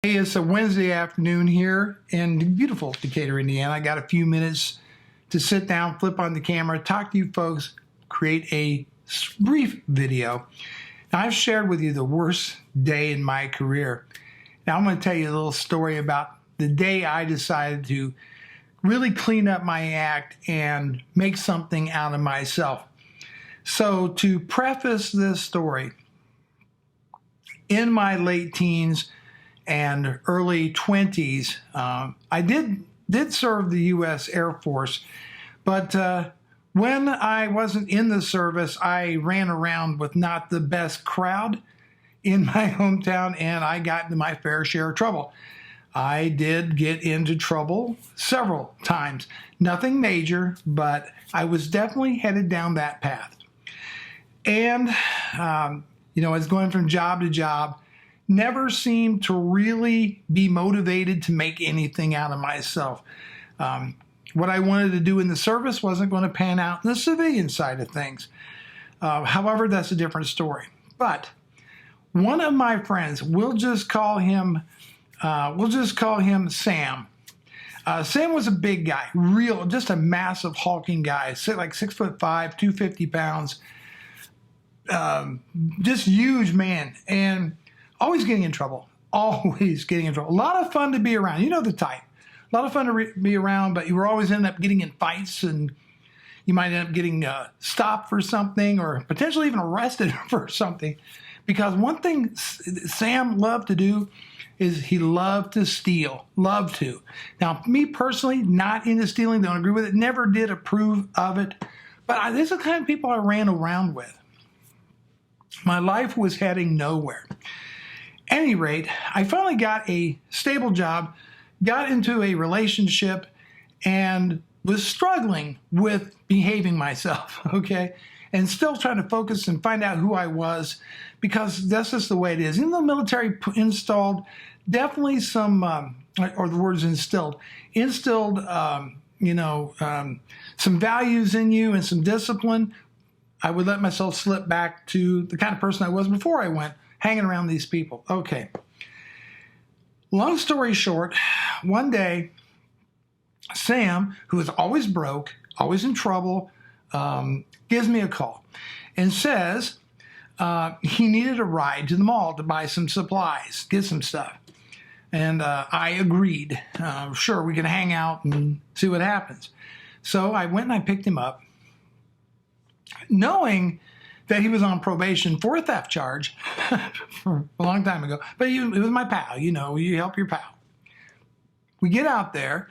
Hey, it's a Wednesday afternoon here in beautiful Decatur, Indiana. I got a few minutes to sit down, flip on the camera, talk to you folks, create a brief video. Now, I've shared with you the worst day in my career. Now, I'm going to tell you a little story about the day I decided to really clean up my act and make something out of myself. So, to preface this story, in my late teens and early 20s, I did serve the U.S. Air Force, but when I wasn't in the service, I ran around with not the best crowd in my hometown, and I got into my fair share of trouble. I did get into trouble several times. Nothing major, but I was definitely headed down that path. And, I was going from job to job, never seemed to really be motivated to make anything out of myself. What I wanted to do in the service wasn't going to pan out in the civilian side of things. However, that's a different story. But one of my friends, we'll just call him Sam. Sam was a big guy, just a massive hulking guy, like 6'5", 250 pounds, just huge man, and always getting in trouble. Always getting in trouble. A lot of fun to be around. You know the type. A lot of fun to be around, but you were always end up getting in fights, and you might end up getting stopped for something or potentially even arrested for something. Because one thing Sam loved to do is he loved to steal. Loved to. Now, me personally, not into stealing, don't agree with it, never did approve of it. But these are the kind of people I ran around with. My life was heading nowhere. At any rate, I finally got a stable job, got into a relationship, and was struggling with behaving myself, okay? And still trying to focus and find out who I was, because that's just the way it is. Even though the military installed definitely some, or the word is instilled, some values in you and some discipline, I would let myself slip back to the kind of person I was before I went hanging around these people. Okay. Long story short, one day, Sam, who is always broke, always in trouble, gives me a call and says he needed a ride to the mall to buy some supplies, get some stuff. And I agreed. Sure, we can hang out and see what happens. So I went and I picked him up, knowing that he was on probation for a theft charge for a long time ago. But it was my pal, you help your pal. We get out there,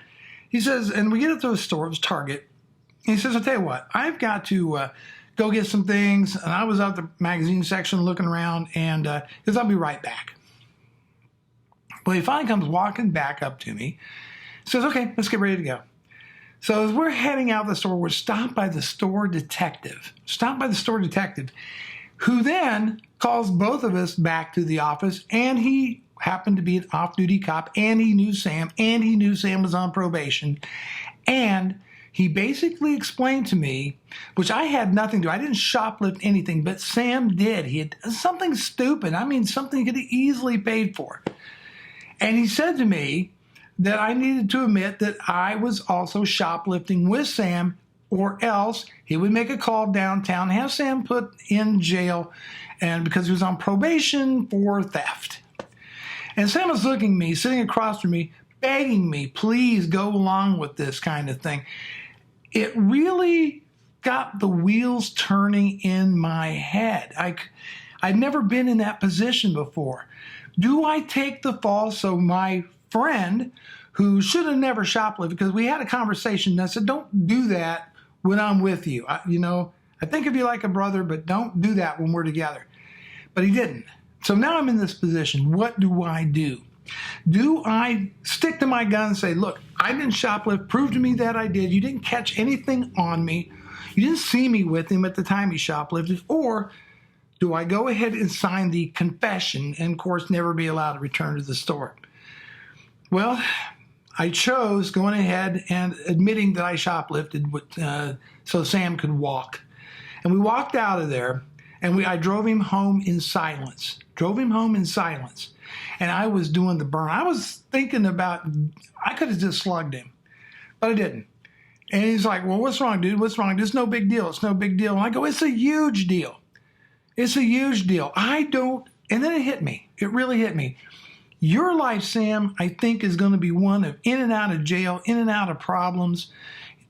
he says, and we get to the store, it was Target. He says, I'll tell you what, I've got to go get some things. And I was out the magazine section looking around, and because I'll be right back. Well, he finally comes walking back up to me, says, okay, let's get ready to go. So as we're heading out the store, we're stopped by the store detective, who then calls both of us back to the office, and he happened to be an off-duty cop, and he knew Sam was on probation, and he basically explained to me, which I had nothing to do. I didn't shoplift anything, but Sam did. He had something stupid. Something he could have easily paid for. And he said to me that I needed to admit that I was also shoplifting with Sam, or else he would make a call downtown, have Sam put in jail, and because he was on probation for theft. And Sam was looking at me, sitting across from me, begging me, please go along with this kind of thing. It really got the wheels turning in my head. I'd never been in that position before. Do I take the fall so my friend, who should have never shoplifted, because we had a conversation and I said, don't do that when I'm with you. I think of you like a brother, but don't do that when we're together. But he didn't. So now I'm in this position. What do I do? Do I stick to my gun and say, look, I didn't shoplift, prove to me that I did, you didn't catch anything on me, you didn't see me with him at the time he shoplifted, or do I go ahead and sign the confession and, of course, never be allowed to return to the store? Well, I chose going ahead and admitting that I shoplifted so Sam could walk. And we walked out of there, And I drove him home in silence. Drove him home in silence. And I was doing the burn. I was thinking about, I could have just slugged him, but I didn't. And he's like, well, what's wrong, dude? What's wrong? It's no big deal. It's no big deal. And I go, it's a huge deal. It's a huge deal. And then it hit me. It really hit me. Your life, Sam, I think is going to be one of in and out of jail, in and out of problems.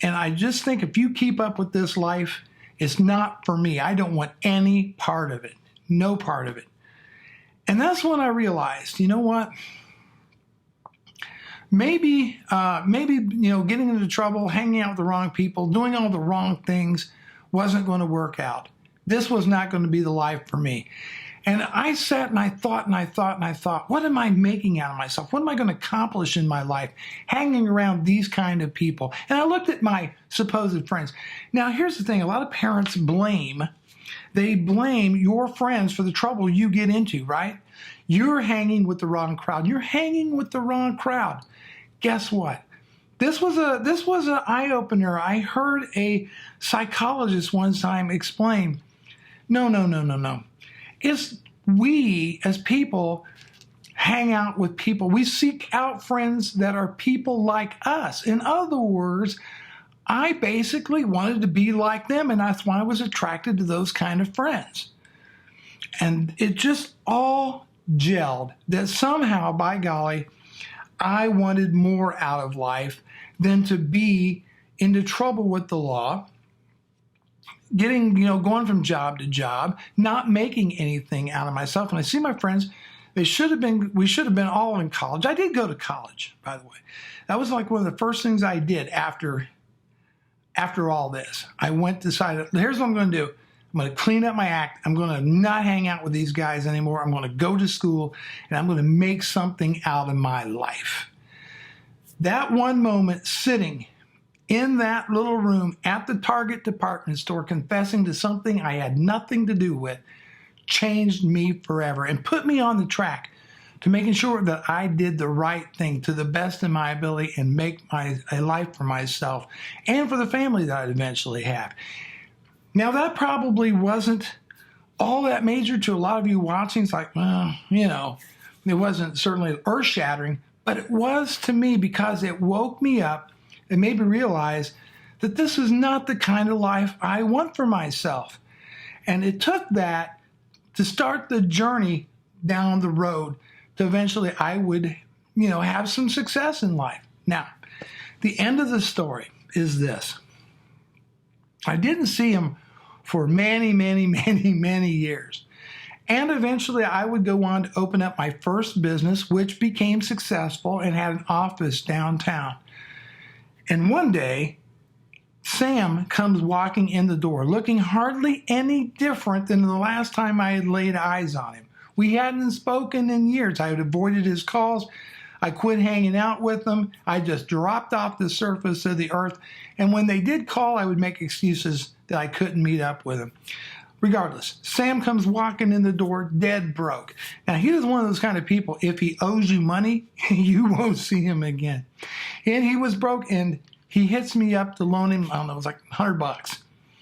And I just think if you keep up with this life, it's not for me. I don't want any part of it. No part of it. And that's when I realized, you know what? Maybe, getting into trouble, hanging out with the wrong people, doing all the wrong things wasn't going to work out. This was not going to be the life for me. And I sat and I thought, what am I making out of myself? What am I going to accomplish in my life hanging around these kind of people? And I looked at my supposed friends. Now, here's the thing. A lot of parents blame your friends for the trouble you get into, right? You're hanging with the wrong crowd. You're hanging with the wrong crowd. Guess what? This was an eye-opener. I heard a psychologist one time explain, no. It's we as people hang out with people. We seek out friends that are people like us. In other words, I basically wanted to be like them, and that's why I was attracted to those kind of friends. And it just all gelled that somehow, by golly, I wanted more out of life than to be into trouble with the law, going from job to job, not making anything out of myself. And I see my friends, we should have been all in college. I did go to college, by the way. That was like one of the first things I did after all this. Decided, here's what I'm going to do. I'm going to clean up my act. I'm going to not hang out with these guys anymore. I'm going to go to school, and I'm going to make something out of my life. That one moment sitting in that little room at the Target department store confessing to something I had nothing to do with changed me forever and put me on the track to making sure that I did the right thing to the best of my ability and make a life for myself and for the family that I'd eventually have. Now, that probably wasn't all that major to a lot of you watching. It's like, well, it wasn't certainly earth-shattering, but it was to me because it woke me up and made me realize that this is not the kind of life I want for myself. And it took that to start the journey down the road to eventually I would, have some success in life. Now, the end of the story is this. I didn't see him for many, many, many, many years. And eventually I would go on to open up my first business, which became successful and had an office downtown. And one day, Sam comes walking in the door, looking hardly any different than the last time I had laid eyes on him. We hadn't spoken in years. I had avoided his calls. I quit hanging out with them. I just dropped off the surface of the earth. And when they did call, I would make excuses that I couldn't meet up with them. Regardless, Sam comes walking in the door dead broke. Now, he was one of those kind of people, if he owes you money, you won't see him again. And he was broke, and he hits me up to loan him, I don't know, it was like $100.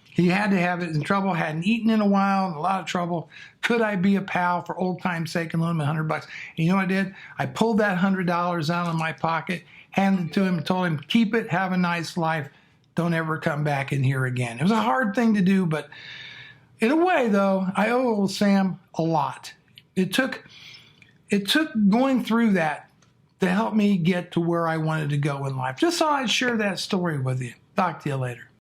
He had to have it, in trouble, hadn't eaten in a while, in a lot of trouble. Could I be a pal for old time's sake and loan him $100? And you know what I did? I pulled that $100 out of my pocket, handed it to him, and told him, keep it, have a nice life, don't ever come back in here again. It was a hard thing to do, but in a way, though, I owe Sam a lot. It took going through that to help me get to where I wanted to go in life. Just thought I'd share that story with you. Talk to you later.